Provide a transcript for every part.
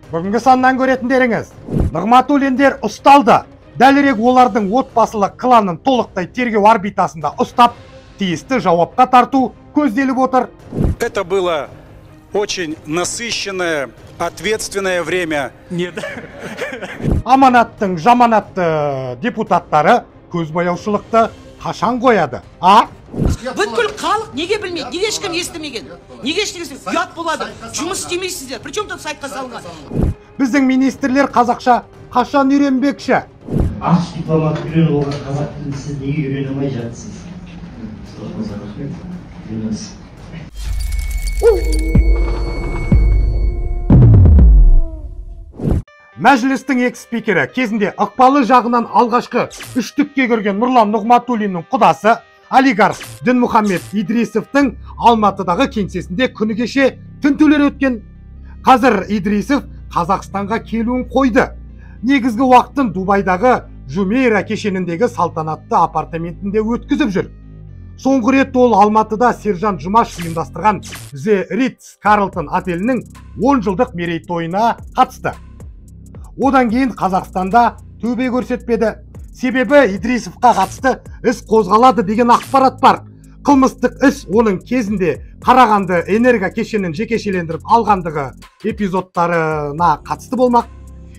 Бүгінгі саннан көретіндеріңіз, Нығматуллиндер ұсталды. Дәлірек олардың отбасылық кланын толықтай тергеу орбитасында ұстап, тиісті жауапқа тарту көзделіп отыр. Это было очень насыщенное, ответственное время. Нет. Аманаттың жаманатты депутаттары көзбояушылықты қашан қояды, а? Бүткіл халық неге білмейді, неге ешкім естімеген, неге ешкім ұят болады, жұмыс істемейсіздер, причем тут сайтқа салған. Біздің министрлер қазақша қашан үйренбекші? Ақш дипломат үйреніп болған қазақ тілін сіз неге үйрене алмай жатсыз? Сұрағыңызға рахмет. Үйреніңіз. Мәжілістің экс-спикері кезінде ықпалы жағынан алғашқы үштікке кірген Нұрлан Нығматуллиннің құдасы олигарх Дінмұхаммед Идрисовтың Алматыдағы кеңсесінде күні кеше тінтулер өткен. Қазір Идрисов Қазақстанға келуін қойды. Негізгі уақытын Дубайдағы Жумейра кешеніндегі салтанатты апартаментінде өткізіп жүр. Соңғы рет ол Алматыда Сержан Жұмаш ұйымдастырған The Ritz Carlton отелінің 10 жылдық мерейтойына қатысты. Одан кейін Қазақстанда төбе көрсетпеді. Себебі Идрисовқа қатысты іс қозғалады деген ақпарат бар. Қылмыстық іс оның кезінде Қарағанды энерго кешенін жекешелендіріп алғандығы эпизодтарына қатысты болмақ.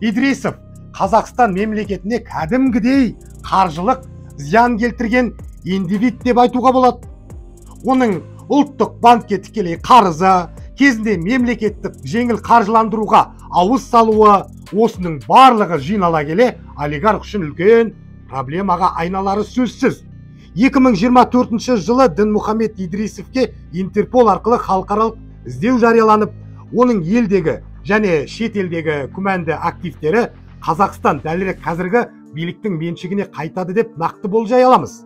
Идрисов Қазақстан мемлекетіне кәдімгідей қаржылық зиян келтірген индивид деп айтуға болады. Оның ұлттық банкке тікелей қарызы, кезінде мемлекеттік жеңіл қаржыландыруға ауыз салуы, осының барлығы жинала келе олигарх үшін үлкен проблемаға айналары сөзсіз. 2024 жылы Дінмұхаммед Идрисовке Интерпол арқылы халықаралық іздеу жарияланып, оның елдегі және шет елдегі күмәнді активтері Қазақстан дәлірек қазіргі биліктің меншігіне қайтады деп нақты болжай аламыз.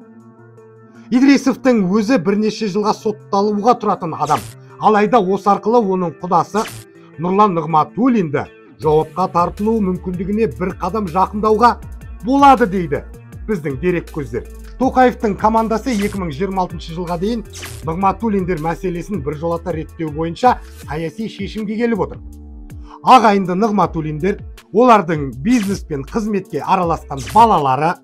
Идрисовтың өзі бірнеше жылға сотталуға тұратын адам. Алайда осы арқылы оның құдасы Нұрлан Нығматуллинді жауапқа тартылу мүмкіндігіне бір қадам жақындауға болады дейді біздің дерек көздер. Тоқаевтың командасы 2026 жылға дейін Нығматуллиндер мәселесін біржолата реттеу бойынша саяси шешімге келіп отыр. Ағайынды Нығматуллиндер, олардың бизнес пен қызметке араласқан балалары,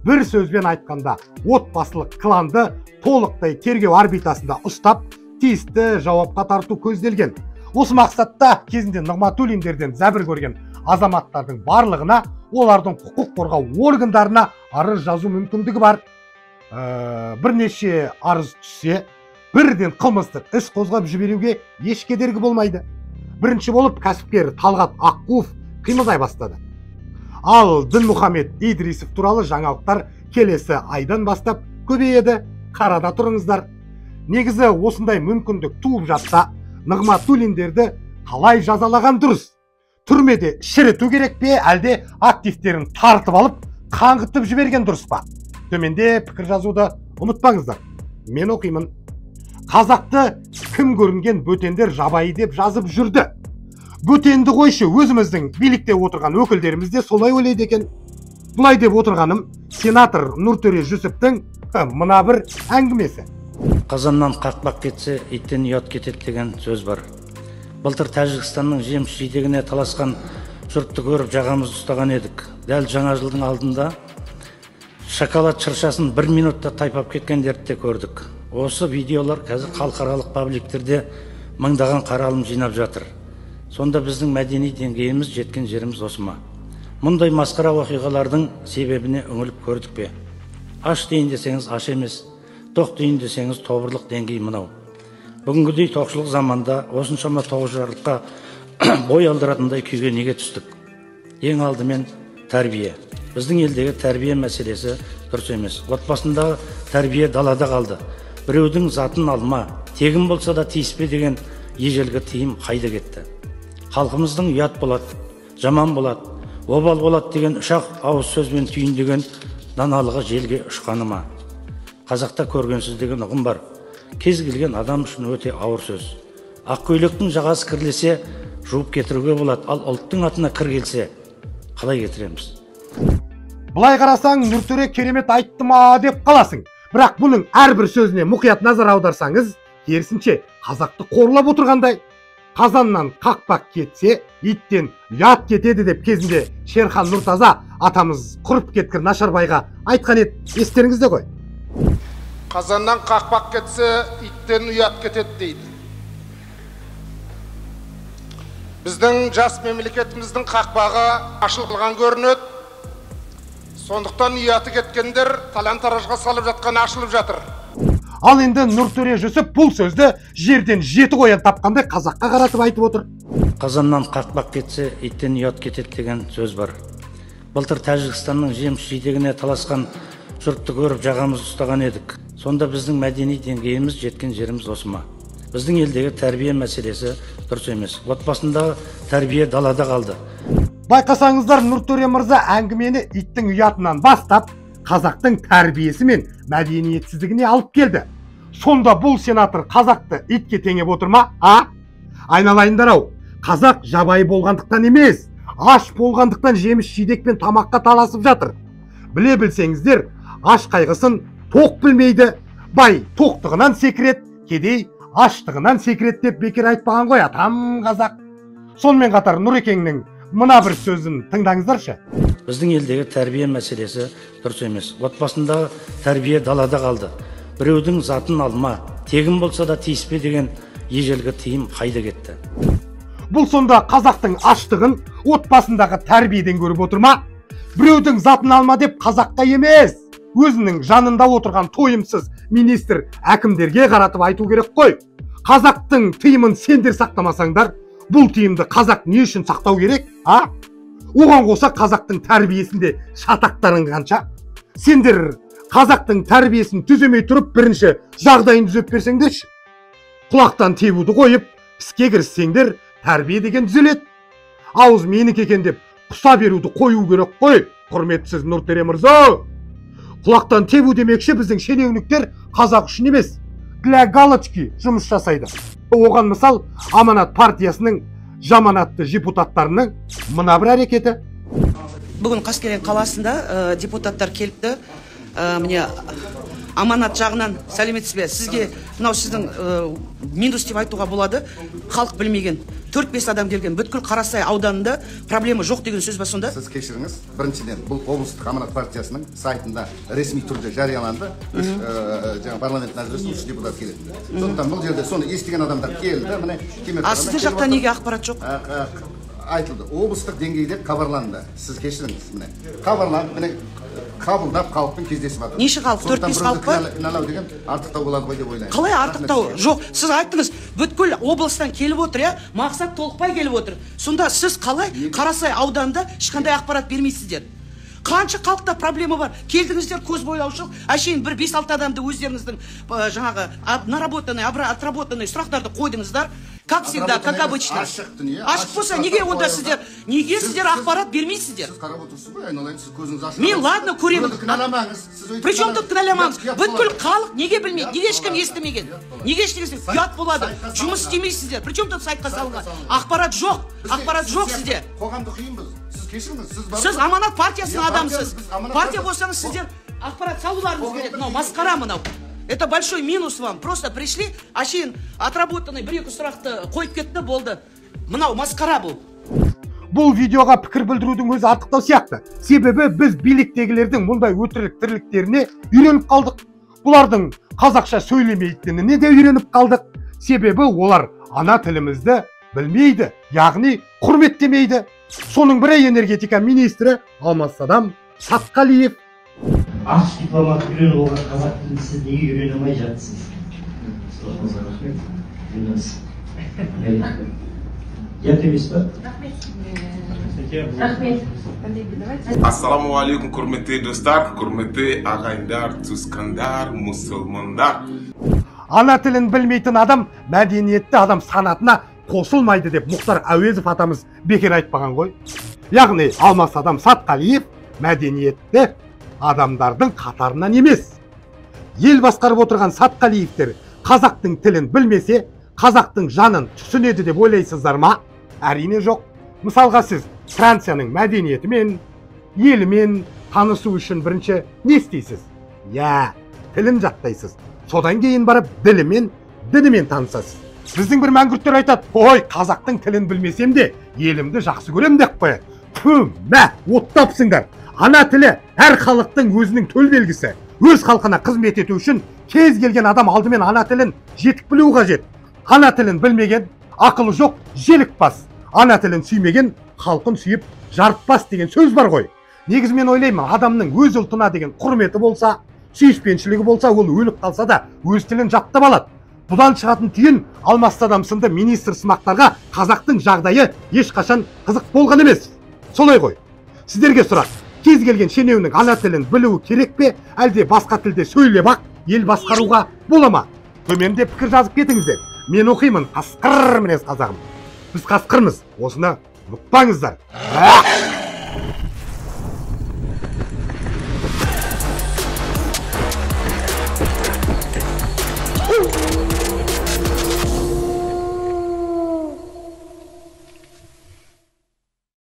бір сөзбен айтқанда отбасылық кланды толықтай тергеу орбитасында ұстап, тиісті жауапқа тарту көзделген. Осы мақсатта кезінде Нығматуллиндерден зәбір көрген азаматтардың барлығына, олардың құқық қорғау органдарына арыз жазу мүмкіндігі бар. Бірнеше арыз түссе, бірден қылмыстық іс қозғап жіберуге еш кедергі болмайды. Бірінші болып кәсіпкер Талғат Аққуов қимылдай бастады. Ал Дінмұхаммед Идрисов туралы жаңалықтар келесі айдан бастап көбейеді. Қарада тұрыңыздар. Негізі осындай мүмкіндік туып жатса, Нығматуллиндерді қалай жазалаған дұрыс? Түрмеде шіріту керек пе, әлде активтерін тартып алып, қаңғытып жіберген дұрыс па? Төменде пікір жазуды ұмытпаңыздар. Мен оқимын. Қазақты кім көрінген бөтендер жабайы деп жазып жүрді. Бөтенді қойшы, өзіміздің билікте отырған өкілдеріміз де солай ойлайды екен. Бұлай деп отырғаным сенатор Нұртөре Жүсіптің мына бір әңгімесі. Қазаннан қақпақ кетсе, иттен ұят кетеді деген сөз бар. Былтыр Тәжікстанның жеміс жидегіне таласқан жұртты көріп жағамызды ұстаған едік. Дәл жаңа жылдың алдында шоколад шыршасын 1 минутта тайпап кеткендерді де көрдік. Осы видеолар қазір халықаралық пабликтерде мыңдаған қаралым жинап жатыр. Сонда біздің мәдени деңгейіміз жеткен жеріміз осы ма? Мұндай масқара оқиғалардың себебіне үңіліп көрдік пе? Аш дейін десеңіз аш емес, тоқ дейін десеңіз тобырлық деңгей мынау. Бүгінгідей тоқшылық заманда осыншама тоғжарлыққа бой алдыратындай күйге неге түстік? Ең алдымен тәрбие. Біздің елдегі тәрбие мәселесі дұрыс емес. Отбасындағы тәрбие далада қалды. Біреудің затын алма, тегін болса да тиіспе деген ежелгі тыйым қайда кетті? Халқымыздың ұят болады, жаман болады, обал болады деген ұшақ ауыз сөзбен түйіндеген даналығы желге ұшқаны ма? Қазақта көргенсіз деген ұғым бар. Кез келген адам үшін өте ауыр сөз. Ақкөйлектің жағасы кірлесе, жуып кетіруге болады, ал ұлттың атына кір келсе, қалай кетіреміз? Бұлай қарасаң, Нұртөре керемет айтты ма деп қаласың. Бірақ бұның әрбір сөзіне мұқият назар аударсаңыз, керісінше қазақты қорлап отырғандай. қазаннан қақпақ кетсе, иттен ұят кетеді деп кезінде Шерхан Нұртаза атамыз құрып кеткір Нашарбайға айтқан еді, естеріңізде ғой. Қазаннан қақпақ кетсе, иттен ұят кетеді дейді. Біздің жас мемлекетіміздің қақпағы ашылған көрінеді. Сондықтан ұяты кеткендер талан-таражға салып жатқан ашылып жатыр. Ал енді Нұртөре Жүсіп бұл сөзді жерден жеті қоян тапқандай қазаққа қаратып айтып отыр. Қазаннан қақпақ кетсе, иттен ұят кетеді деген сөз бар. Былтыр Тәжікстанның жеміс-жидегіне таласқан жұртты көріп жағамыз ұстаған едік. Сонда біздің мәдени деңгейіміз жеткен жеріміз осы ма? Біздің елдегі тәрбие мәселесі дұрыс емес. Отбасындағы тәрбие далада қалды. Байқасаңыздар, Нұртөре мырза әңгімені иттің ұятынан бастап, қазақтың тәрбиесі мен мәдениетсіздігіне алып келді. Сонда бұл сенатор қазақты итке теңеп отыр ма? Айналайындар-ау, қазақ жабайы болғандықтан емес, аш болғандықтан жеміс-жидекпен тамаққа таласып жатыр. Біле білсеңіздер, аш қайғысын тоқ білмейді, бай тоқтығынан секірет, кедей аштығынан секірет деп бекер айтпаған ғой атам қазақ. Сонымен қатар Нұрекеңнің мына бір сөзін тыңдаңыздаршы. Біздің елдегі тәрбие мәселесі дұрыс емес. Отбасындағы тәрбие далада қалды. Біреудің затын алма, тегін болса да тиіспе деген ежелгі тыйым қайда кетті? Бұл сонда қазақтың аштығын отбасындағы тәрбиеден көріп отыр ма? Біреудің затын алма деп қазаққа емес, өзінің жанында отырған тойымсыз министр әкімдерге қаратып айту керек қой. Қазақтың тыйымын сендер сақтамасаңдар, бұл тыйымды қазақ не үшін сақтау керек? Оған қоса қазақтың тәрбиесінде шатақтарың қанша? Сендер қазақтың тәрбиесін түземей тұрып, бірінші жағдайын түзеп берсеңдерші. Құлақтан тебуді қойып, іске кіріссеңдер, тәрбие деген түзеледі. Ауыз менікі екен деп құса беруді қою керек қой, құрметсіз Нұртөре мырза. Құлақтан тебу демекші біздің шенеуніктер қазақ үшін емес, для галочки жұмыс жасайды. Оған мысал Аманат партиясының жаманатты депутаттарының мына бір әрекеті. Бүгін Қаскелең қаласында депутаттар келіпті. Міне Аманат жағынан сәлеметсіз бе? Сізге мынау сіздің минус деп айтуға болады. Халық білмеген 4-5 адам келген. Бүткіл Қарасай ауданында проблема жоқ деген сөз ба сонда? Сіз кешіріңіз. Біріншіден, бұл облыстық Аманат партиясының сайтында ресми түрде жарияланды. Парламент мәжілісінің 3 депутат келеді. Сондықтан бұл жерде соны естіген адамдар келді. Сіздер жақта неге ақпарат жоқ? Айтылды. Облыстық деңгейде хабарланды. Сіз кешіріңіз. Хабарланды. Міне қабылдап халықпен кездесіп жатыр. Неше халық? 4-5 халық па? Кінәлау деген артықтау болады ғой деп ойлаймын. Қалай артықтау? Жоқ, сіз айттыңыз, бүткіл облыстан келіп отыр, мақсат толықпай келіп отыр. Сонда сіз қалай Қарасай ауданында ешқандай ақпарат бермейсіздер? Қанша халықта проблема бар? Келдіңіздер көз бойлаушылық, әшейін бір 5-6 адамды өздеріңіздің жаңағы наработанный, отработанный сұрақтарды қойдыңыздар. Как всегда, как обычно. Ашық болса, неге онда сіздер ақпарат бермейсіздер? Сіз қарап отырсыз ғой, айналайын, сіз көзіңіз ашық. Мен ладно көремін. Кінәламаңыз. Причем тут кінәламаңыз? Бүткіл халық неге білмейді? Неге ешкім естімеген? Неге ешкім ұят болады? Жұмыс істемейсіздер. Причем тут сайтқа салынған? Ақпарат жоқ. Ақпарат жоқ сізде. Қоғамды қиынбыз. Сіз кешіріңіз. Сіз Аманат партиясының адамсыз. Партия болсаңыз сіздер ақпарат салуларыңыз керек. Мынау масқара мынау. Это большой минус вам. Просто пришли, әшейін отработанный 1-2 сұрақты қойып кетті, болды. Мынау масқара бұл. Бұл видеоға пікір білдірудің өзі артықтау сияқты. Себебі біз биліктегілердің мұндай өтірік тірліктеріне үйреніп қалдық. Бұлардың қазақша сөйлемейтініне де үйреніп қалдық. Себебі олар ана тілімізді білмейді, яғни құрметтемейді. Соның бірі энергетика министрі Алмасадам Сатқалиев. Аш дипломат үйреніп алған қазақ тілін сіз неге үйрене алмай жатсыз? Сұрағыңызға рахмет. Үйренесіз. Ұят емес па? Ассаламу алейкум, құрметті достар, құрметті ағайындар, туысқандар, мұсылмандар. Ана тілін білмейтін адам мәдениетті адам санатына қосылмайды деп Мұхтар Әуезов атамыз бекер айтпаған ғой. Яғни Алмасадам Сатқалиев мәдениетті адамдардың қатарынан емес. Ел басқарып отырған Сатқалиевтер қазақтың тілін білмесе, қазақтың жанын түсінеді деп ойлайсыздар ма? Әрине жоқ. Мысалға сіз Францияның мәдениетімен, елімен танысу үшін бірінші не істейсіз? Тілін жаттайсыз. Содан кейін барып ділімен, дінімен танысасыз. Біздің бір мәңгүрттер айтады, ой, қазақтың тілін білмесем де, елімді жақсы көрем деп қой. Ту, мә, оттапсыңдар. Ана тілі әр халықтың өзінің төл белгісі. Өз халқына қызмет ету үшін кез келген адам алдымен ана тілін жетік білуі қажет. Ана тілін білмеген, ақылы жоқ, желікпас. Ана тілін сүймеген, халқын сүйіп жарытпас деген сөз бар ғой. Негізі мен ойлаймын, адамның өз ұлтына деген құрметі болса, сүйіспеншілігі болса, ол өліп қалса да өз тілін жаттап алады. Бұдан шығатын түйін Алмастадам сынды министр сымақтарға қазақтың жағдайы ешқашан қызық болған емес. Солай ғой. Сіздерге сұрақ, кез келген шенеунің ана тілін білуі керек пе, әлде басқа тілде сөйлеп ақ ел басқаруға бола ма? Төменде пікір жазып кетіңіздер. Мен оқимын, қасқыр мінез қазағым. Біз қасқырмыз, осыны ұмытпаңыздар.